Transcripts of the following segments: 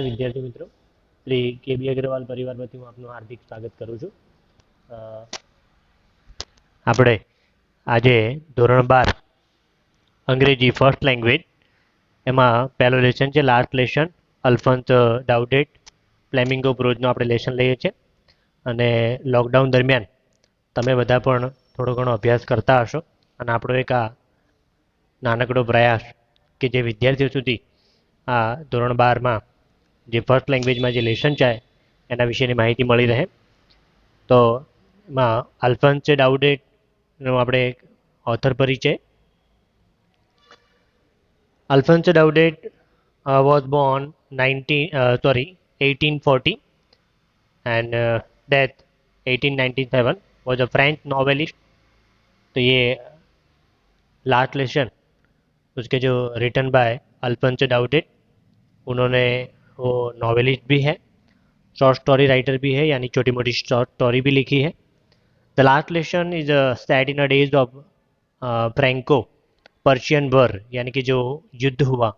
વિદ્યાર્થી મિત્રો, શ્રી કેબી અગ્રવાલ પરિવારમાંથી હું આપનું હાર્દિક સ્વાગત કરું છું. આપણે આજે ધોરણ 12 અંગ્રેજી ફર્સ્ટ લેંગ્વેજ એમાં પહેલો લેસન છે લાસ્ટ લેસન અલ્ફોન્સ ડાઉડેટ ફ્લેમિંગો પ્રોઝનો આપણે લેસન લઈએ છીએ. અને લોકડાઉન દરમિયાન તમે બધા પણ થોડો ઘણો અભ્યાસ કરતા હશો અને આપણો એક આ નાનકડો પ્રયાસ કે જે વિદ્યાર્થીઓ સુધી આ ધોરણ 12માં જે ફર્સ્ટ લેંગ્વેજમાં જે લેસન છે એના વિશેની માહિતી મળી રહે. તો એમાં અલ્ફોન્સ ડાઉડેટનો આપણે ઓથર પરિચય. Alphonse Daudet was born 1840 and death 1897. Was a French novelist. तो ये लास्ट लेसन उसके जो रिटन बाय अल्फोंस डाउडेट, उन्होंने वो नॉवेलिस्ट भी है, शॉर्ट स्टोरी राइटर भी है, यानी छोटी मोटी शॉर्ट स्टोरी भी लिखी है. The last lesson is set in a days of Franco Persian war, यानी कि जो युद्ध हुआ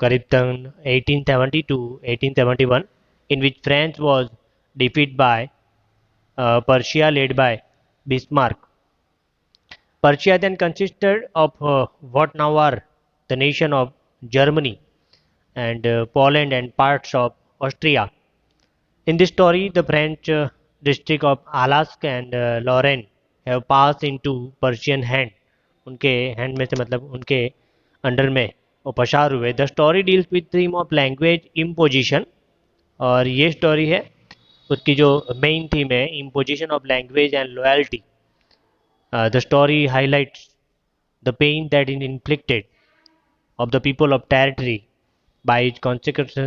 करीब 1870 to 1871, in which France was defeated by Persia led by Bismarck. Persia then consisted of what now are the nation of Germany and Poland and parts of Austria. In this story, the French district of Alaska and Lorraine have passed into Persian hand. उनके hand में से मतलब उनके under में वो पसार हुए. The story deals with theme of language imposition, और ये स्टोरी है उसकी जो मेन थीम है imposition of language and loyalty. The story highlights the pain that is inflicted of the people of territory by its consequence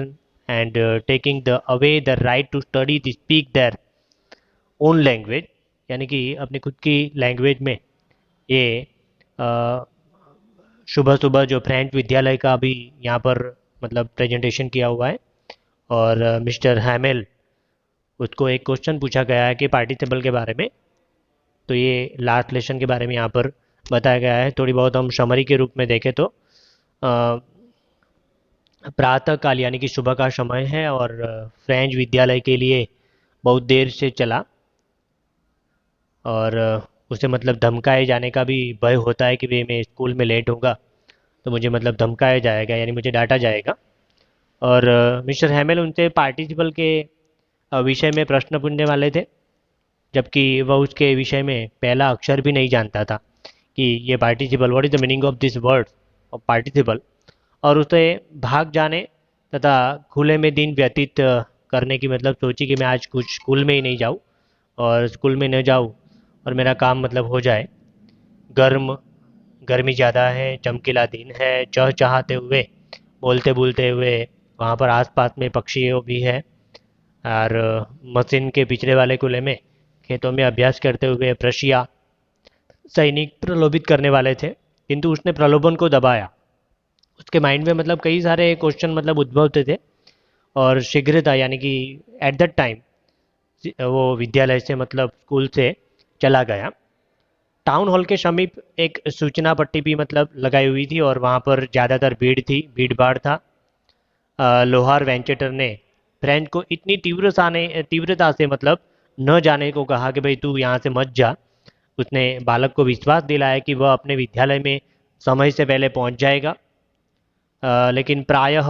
and taking the away the right to study to speak their own language, यानी कि अपनी खुद की language में ये सुबह सुबह जो फ्रेंच विद्यालय का भी यहाँ पर मतलब प्रेजेंटेशन किया हुआ है. और मिस्टर हैमेल उसको एक क्वेश्चन पूछा गया है कि पार्टिसिपल के बारे में. तो ये लास्ट लेसन के बारे में यहाँ पर बताया गया है. थोड़ी बहुत हम समरी के रूप में देखें तो प्रातःकाल यानी कि सुबह का समय है और फ्रेंच विद्यालय के लिए बहुत देर से चला, और उसे मतलब धमकाए जाने का भी भय होता है कि भाई मैं स्कूल में लेट होगा तो मुझे मतलब धमकाया जाएगा, यानी मुझे डांटा जाएगा. और मिस्टर हैमेल उनसे पार्टिसिपल के विषय में प्रश्न पूछने वाले थे, जबकि वह उसके विषय में पहला अक्षर भी नहीं जानता था कि ये participle, what is the meaning of this word of participle. और उसे भाग जाने तथा खुले में दिन व्यतीत करने की मतलब सोची कि मैं आज कुछ स्कूल में ही नहीं जाऊँ और स्कूल में न जाऊँ और मेरा काम मतलब हो जाए. गर्मी ज़्यादा है, चमकीला दिन है, चहचहाते हुए बोलते बोलते हुए वहाँ पर आसपास में पक्षियों भी है, और मशीन के पिछले वाले कुले में खेतों में अभ्यास करते हुए प्रशिया सैनिक प्रलोभित करने वाले थे, किंतु उसने प्रलोभन को दबाया. उसके माइंड में मतलब कई सारे क्वेश्चन मतलब उद्भवते थे और शीघ्रता यानी कि एट दैट टाइम वो विद्यालय से मतलब स्कूल से चला गया. टाउन हॉल के समीप एक सूचना पट्टी भी मतलब लगाई हुई थी और वहाँ पर ज़्यादातर भीड़ भाड़ था. लोहार वेंचेटर ने फ्रेंच को इतनी तीव्रता से मतलब न जाने को कहा कि भाई तू यहाँ से मत जा. उसने बालक को विश्वास दिलाया कि वह अपने विद्यालय में समय से पहले पहुँच जाएगा. लेकिन प्रायः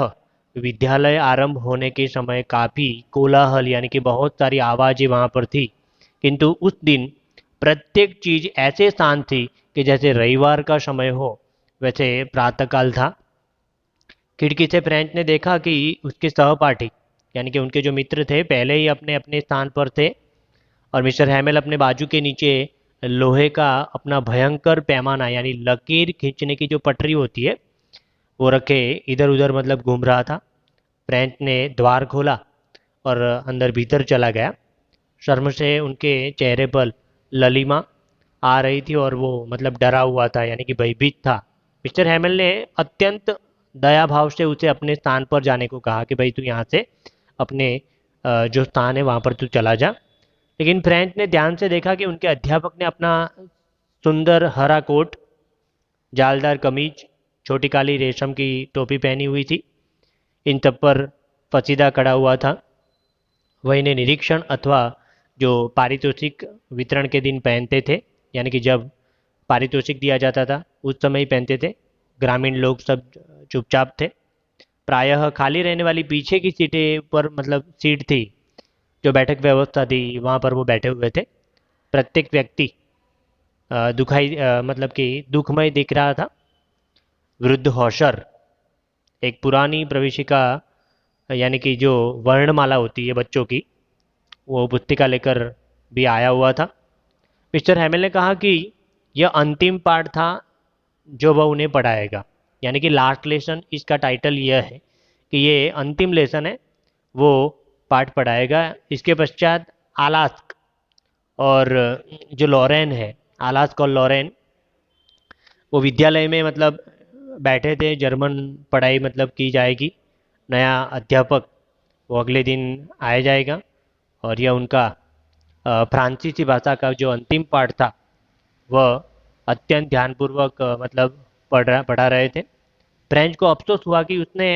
विद्यालय आरंभ होने के समय काफ़ी कोलाहल यानी कि बहुत सारी आवाज़ें वहाँ पर थी, किंतु उस दिन प्रत्येक चीज़ ऐसे शांत थी कि जैसे रविवार का समय हो वैसे प्रातःकाल था. खिड़की से फ्रेंच ने देखा कि उसके सहपाठी यानी कि उनके जो मित्र थे पहले ही अपने अपने स्थान पर थे, और मिस्टर हैमेल अपने बाजू के नीचे लोहे का अपना भयंकर पैमाना यानी लकीर खींचने की जो पटरी होती है वो रखे इधर उधर मतलब घूम रहा था. फ्रेंच ने द्वार खोला और अंदर भीतर चला गया. शर्म से उनके चेहरे पर ललिमा आ रही थी और वो मतलब डरा हुआ था यानी कि भयभीत था. मिस्टर हैमेल ने अत्यंत दया भाव से उसे अपने स्थान पर जाने को कहा कि भाई तू यहाँ से अपने जो स्थान है वहाँ पर तू चला जा. लेकिन फ्रेंच ने ध्यान से देखा कि उनके अध्यापक ने अपना सुंदर हरा कोट, जालदार कमीज, छोटी काली रेशम की टोपी पहनी हुई थी. इन सब पर फसीदा खड़ा हुआ था। वह इन्हें निरीक्षण अथवा जो पारितोषिक वितरण के दिन पहनते थे, यानी कि जब पारितोषिक दिया जाता था उस समय ही पहनते थे। ग्रामीण लोग सब चुपचाप थे। प्रायः खाली रहने वाली पीछे की सीटें पर, मतलब सीट थी, जो बैठक व्यवस्था थी वहाँ पर वो बैठे हुए थे। प्रत्येक व्यक्ति मतलब कि दुखमय दिख रहा था। वृद्ध हौशर एक पुरानी प्रविशिका, यानी कि जो वर्णमाला होती है बच्चों की, वो पुस्तिका लेकर भी आया हुआ था। मिस्टर हैमिल ने कहा कि यह अंतिम पाठ था जो वह उन्हें पढ़ाएगा, यानी कि लास्ट लेसन। इसका टाइटल यह है कि ये अंतिम लेसन है, वो पाठ पढ़ाएगा। इसके पश्चात आलास्क और जो लॉरेन है, आलास्क और लॉरेन, वो विद्यालय में मतलब बैठे थे। जर्मन पढ़ाई मतलब की जाएगी। नया अध्यापक वो अगले दिन आया जाएगा और यह उनका फ्रांसीसी भाषा का जो अंतिम पाठ था वह अत्यंत ध्यानपूर्वक मतलब पढ़ा रहे थे। फ्रेंच को अफसोस हुआ कि उसने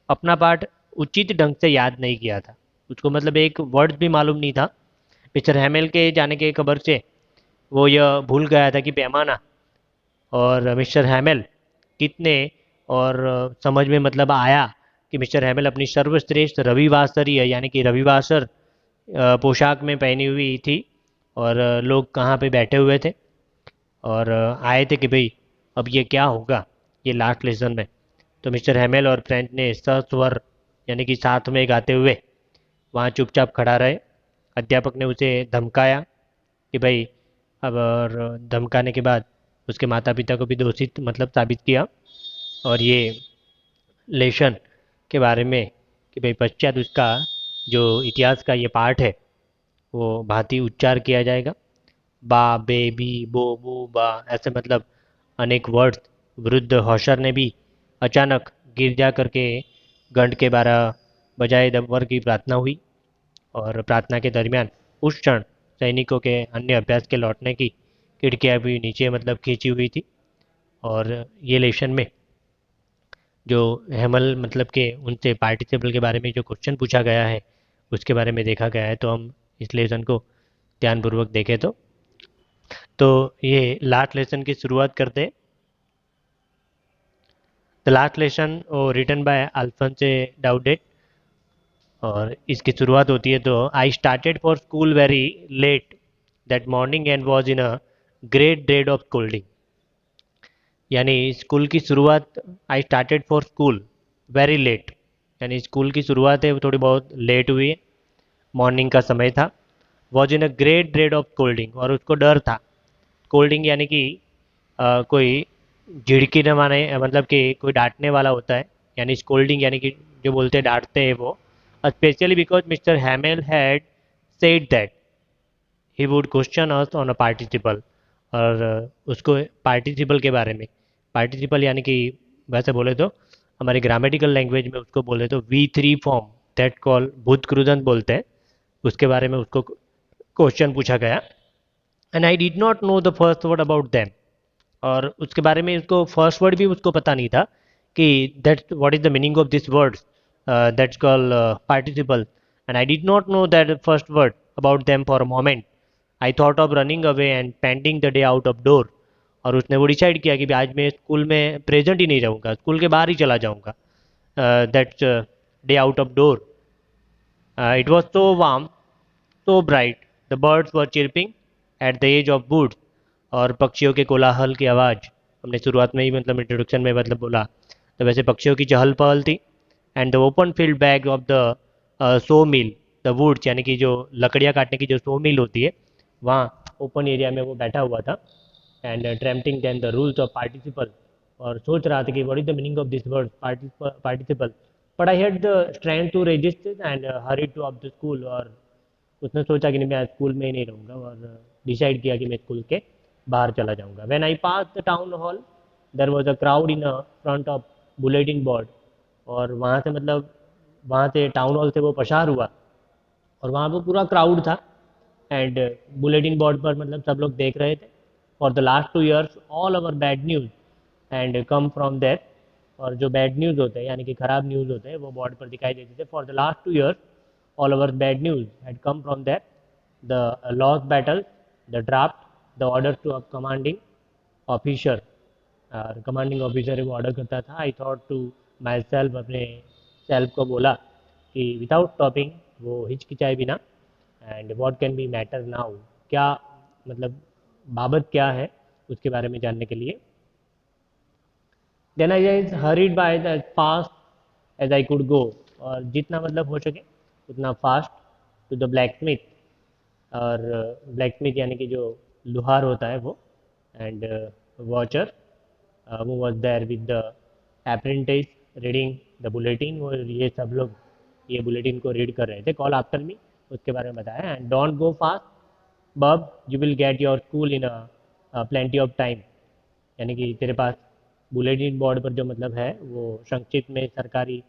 अपना पाठ उचित ढंग से याद नहीं किया था। उसको मतलब एक वर्ड भी मालूम नहीं था। मिस्टर हैमेल के जाने के खबर से वो यह भूल गया था कि पैमाना और मिस्टर हैमेल कितने, और समझ में मतलब आया कि मिस्टर हैमेल अपनी सर्वश्रेष्ठ रविवासरीय, यानी कि रविवासर पोशाक में पहनी हुई थी। और लोग कहाँ पे बैठे हुए थे और आए थे कि भाई अब ये क्या होगा ये लास्ट लेसन में। तो मिस्टर हैमेल और फ्रेंच ने सस्वर, यानी कि साथ में गाते हुए वहाँ चुपचाप खड़ा रहे। अध्यापक ने उसे धमकाया कि भाई अब, और धमकाने के बाद उसके माता पिता को भी दोषी मतलब साबित किया। और ये लेशन के बारे में कि भाई पश्चात उसका जो इतिहास का ये पार्ट है वो भांति उच्चार किया जाएगा। बा, बे, बी, बो, बू, बा, ऐसे मतलब अनेक वर्ड्स। वृद्ध हौशर ने भी अचानक गिर जा करके घंट के 12 बजाय दबर की प्रार्थना हुई। और प्रार्थना के दरमियान उस क्षण सैनिकों के अन्य अभ्यास के लौटने की खिड़कियाँ भी नीचे मतलब खींची हुई थी। और ये लेशन में जो हेमल मतलब के उनसे पार्टिसिपल के बारे में जो क्वेश्चन पूछा गया है उसके बारे में देखा गया है। तो हम इस लेसन को ध्यानपूर्वक देखें तो ये लास्ट लेसन की शुरुआत करते। The last lesson written by Alphonse Daudet, और इसकी शुरुआत होती है तो I started for school very late that morning and was in a great dread of scolding. यानी स्कूल की शुरुआत, I started for school very late, यानी स्कूल की शुरुआत है वो थोड़ी बहुत लेट हुई है। मॉर्निंग का समय था। Was in a great dread of scolding, और उसको डर था। कोल्डिंग यानी कि कोई झिड़की न माने, मतलब कि कोई डांटने वाला होता है। यानी स्कोल्डिंग यानी कि जो बोलते हैं डांटते हैं वो। Specially because mister Hamel had said that he would question us on a participle. और उसको पार्टिसिपल के बारे में, पार्टिसिपल यानी कि वैसे बोले तो हमारी ग्रामेटिकल लैंग्वेज में उसको बोले तो V3 फॉर्म दैट कॉल भूतकृदंत बोलते हैं, उसके बारे में उसको क्वेश्चन पूछा गया। And I did not know the first word about them, और उसके बारे में उसको फर्स्ट वर्ड भी उसको पता नहीं था कि that what is the meaning of this word that's call participle. And I did not know that first word about them for a moment. I thought of running away and pending the day out of door. और उसने वो decide किया कि आज मैं school में present ही नहीं रहूँगा, स्कूल के बाहर ही चला जाऊँगा। That's day out of door. It was so warm, so bright, the birds were chirping at the edge of woods. और पक्षियों के कोलाहल की आवाज़ हमने शुरुआत में ही मतलब इंट्रोडक्शन में मतलब बोला, तो वैसे पक्षियों की चहल पहल थी। And the open field back of the saw mill, the woods यानी कि जो लकड़ियाँ काटने की जो सो मिल होती है वहाँ ओपन एरिया में वो बैठा हुआ था। And tempting than the rules of participle, और सोच रहा था कि what is the meaning of this word participle. But I had the strength to resist and hurry to off the school. और उसने सोचा कि नहीं मैं स्कूल में ही नहीं रहूँगा, और डिसाइड किया कि मैं स्कूल के बाहर चला जाऊँगा। When I pass the town hall there was a crowd in front of bulletin board. और वहाँ से मतलब वहाँ से टाउन हॉल से वो पसार हुआ और वहाँ पर पूरा क्राउड था। एंड बुलेटिन बोर्ड पर मतलब सब लोग देख रहे थे। For the last 2 years all our bad news and come from that. और जो बैड न्यूज़ होते हैं यानी कि ख़राब न्यूज़ होते हैं वो बोर्ड पर दिखाई देते थे. For the last 2 years all our bad news had come from that, the lost battles, the draft, the orders to a commanding officer. और कमांडिंग ऑफिसर वो ऑर्डर करता था. I thought to myself, अपने self को बोला कि without stopping, वो हिचकिचाए बिना, and what can be matter now, क्या मतलब बाबत क्या है उसके बारे में जानने के लिए. Then I hurried by the fast as I could go, और जितना मतलब हो सके उतना fast to the blacksmith. और ब्लैक स्मिथ यानी कि जो लोहार होता है वो, एंड वॉचर वो was there with the apprentice reading the bulletin. वो ये सब लोग ये बुलेटिन को रीड कर रहे थे. कॉल आफ्टर मी, उसके बारे में बताया. And don't go fast bub, you will get your school in plenty of time. यानी कि तेरे पास बुलेटिन बोर्ड पर जो मतलब है वो संक्षिप्त में सरकारी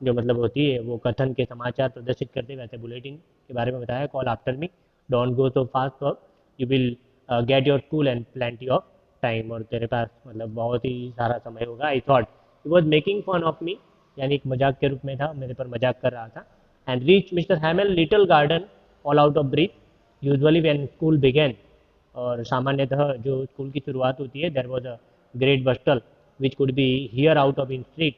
जो मतलब होती है वो कथन के समाचार प्रदर्शित करते, वैसे बुलेटिन के बारे में बताया. Call after me, don't go so fast bub, you will get your school and plenty of time. और तेरे पास मतलब बहुत ही सारा समय होगा. I thought he was making fun of me, यानी एक मजाक के रूप में था, मेरे पर मजाक कर रहा था. And reach mister Hamel little garden all out of breath usually when school begin. और सामान्यतः जो स्कूल की शुरुआत होती है, there was a great bustle which could be hear out of in street.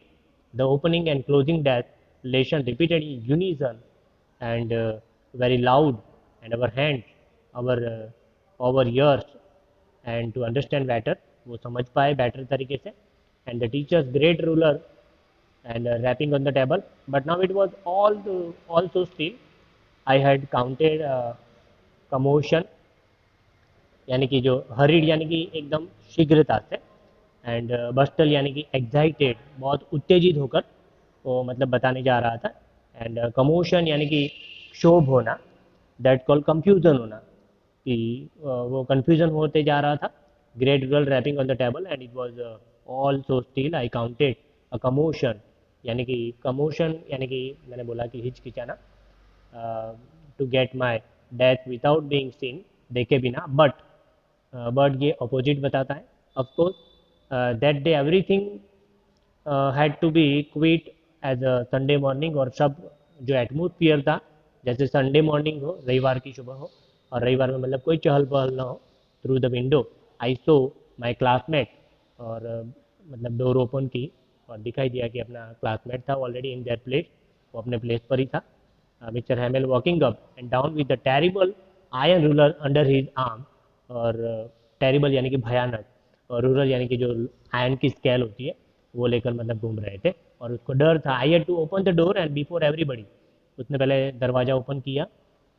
The opening and closing that lesson repeated in unison and very loud, and our hands, our ears, and to understand better, वो समझ पाए better तरीके से. And the teacher's great ruler and rapping on the table, but now it was all so still. I had counted commotion, यानी कि जो hurried यानी कि एकदम शीघ्रता से, एंड बस्टल यानी कि एक्साइटेड, बहुत उत्तेजित होकर वो मतलब बताने जा रहा था. एंड कमोशन यानी कि क्षोभ होना, दैट कॉल कंफ्यूजन होना, कि वो कंफ्यूजन होते जा रहा था. Great girl rapping on the table and it was all so still I counted a commotion. यानी कि कमोशन यानी कि मैंने बोला कि हिचकिचाना, to get my death without being seen, देखे बिना. बट ये अपोजिट बताता है. Of course that day everything had to be quiet as a Sunday morning. और सब जो एटमोसफियर था जैसे संडे मॉर्निंग हो, रविवार की सुबह हो, और रविवार में मतलब कोई चहल पहल ना हो. Through the window I so my classmate, और मतलब डोर ओपन की और दिखाई दिया कि अपना क्लासमेट था ऑलरेडी इन देयर प्लेस, वो अपने प्लेस पर ही था. Mister Hamel walking up and down with the terrible iron ruler under his arm. और टेरिबल यानी कि भयानक, और रूलर यानी कि जो आयरन की स्केल होती है वो लेकर मतलब घूम रहे थे. और उसको डर था. I had to open the door and before everybody, उसने पहले दरवाज़ा ओपन किया.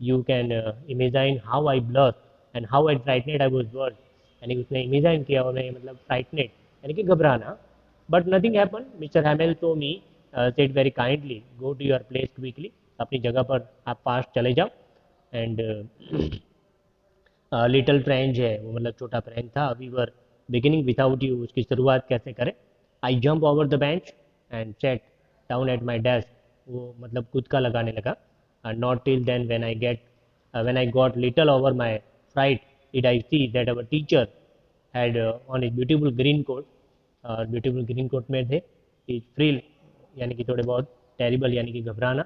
You can imagine how I blush and how I frightened I was word. यानी कि उसने इमेजाइन किया और मैं मतलब फ्राइटनेड यानी कि घबराना. But nothing happen. Mr Hamel to me said very kindly, go to your place quickly, अपनी जगह पर आप पास चले जाओ. एंड लिटिल फ्रेंच है वो मतलब छोटा फ्रेंच था. We were beginning without you, उसकी शुरुआत कैसे करें. I jump over the bench and set down at my desk. वो मतलब खुद का लगाने लगा. Not till then when I got little over my fright did I see that our teacher had on his beautiful green coat. Beautiful green coat में थे. Is frill यानी कि थोड़े बहुत, टेरिबल यानी कि घबराना.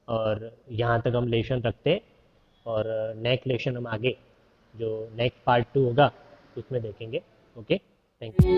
और यहाँ तक हम लेशन रखते, और नेक्स्ट लेशन हम आगे जो नेक्स्ट पार्ट 2 होगा उसमें देखेंगे. Okay, thank you.